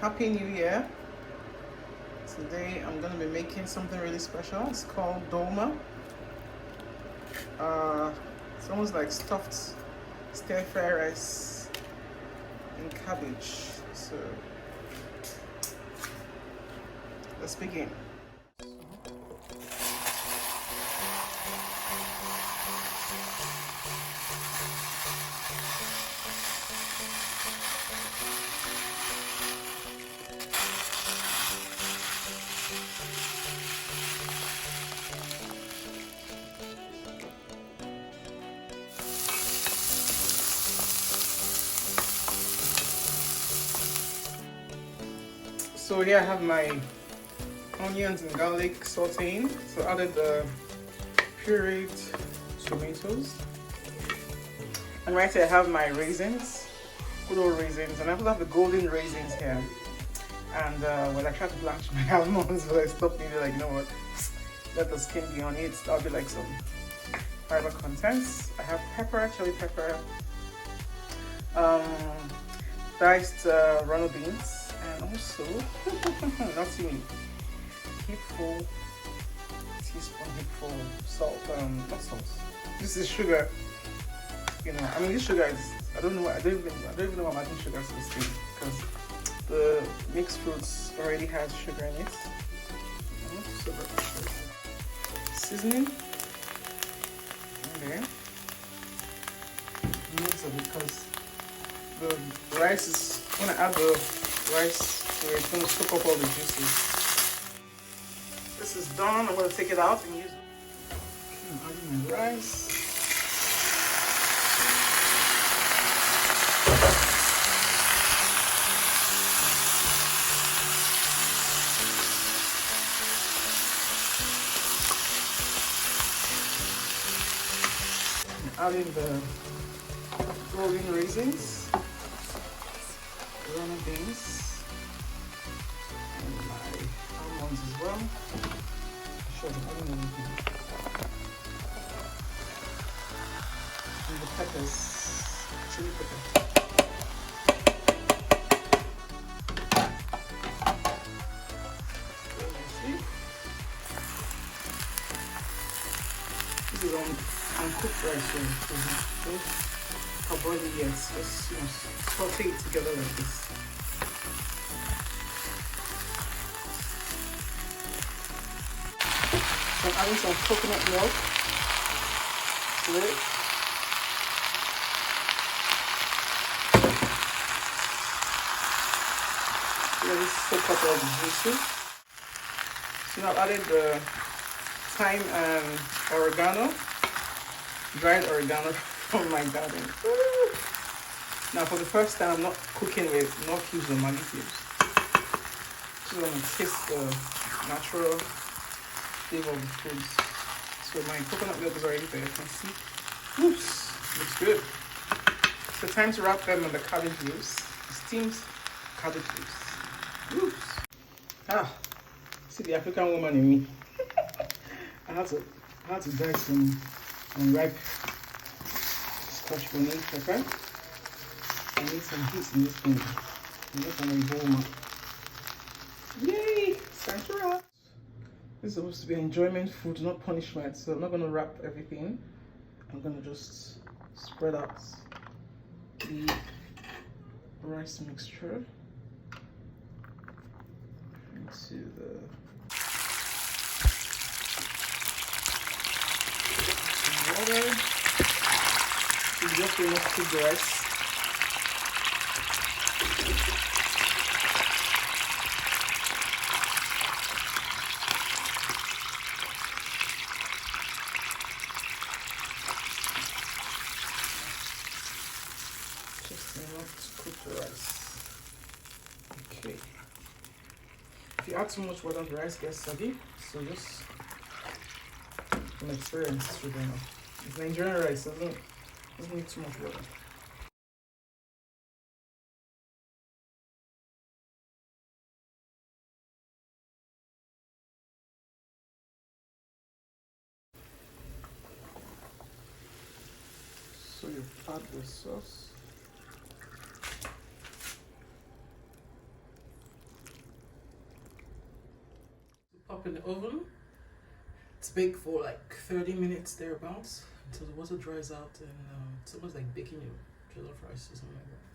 Happy New Year. Today I'm going to be making something really special. It's called Dolma. It's almost like stuffed stir-fry rice and cabbage. So let's begin. So here I have my onions and garlic sauteing. So I added the pureed tomatoes. And right here I have my raisins, good old raisins. And I also have the golden raisins here. And when I try to blanch my almonds, but I stopped maybe like, you know what, let the skin be on it. That'll be like some fiber contents. I have pepper, chili pepper, diced runner beans. And also, not too many, heapful teaspoon, heapful salt, not salt. This is sugar. You know, I mean, this sugar is, I don't even know why I'm adding sugar to this thing because the mixed fruits already has sugar in it. Seasoning. Okay. Mix it because the rice is, when I add the rice to it, it's going to soak up all the juices. This is done. I'm going to take it out and use it. I'm adding my rice. I'm adding the golden raisins, runner beans, and my almonds as well. Sure, I don't know anything. And the peppers, chili pepper. This is uncooked rice, so don't parboil it yet. Just, you know, saute it together like this. So I'm adding some coconut milk to it. Let it soak up all the juices. So now I've added the thyme and oregano, dried oregano from my garden. Now for the first time I'm not cooking with no cubes or Maggi cubes. Just want to taste the natural flavor of the foods. So my coconut milk is already there, you can see. Oops, looks good. So time to wrap them in the cabbage leaves, steamed cabbage leaves. Oops. Ah, see the African woman in me. I had to dye some unripe scotch bonnet pepper. I need some heat in this thing. I'm just gonna bowl up. Yay! It's time to wrap. This is supposed to be enjoyment food, not punishment. So I'm not gonna wrap everything. I'm gonna just spread out the rice mixture into the water. You just enough to the rice. Just enough to cook the rice. Okay. If you add too much water, the rice gets soggy. So just from experience, it's really enough. It's Nigerian rice, so it doesn't need too much water. So you add the sauce. up in the oven. It's baked for like 30 minutes thereabouts until the water dries out, and it's almost like baking your jollof rice or something like that.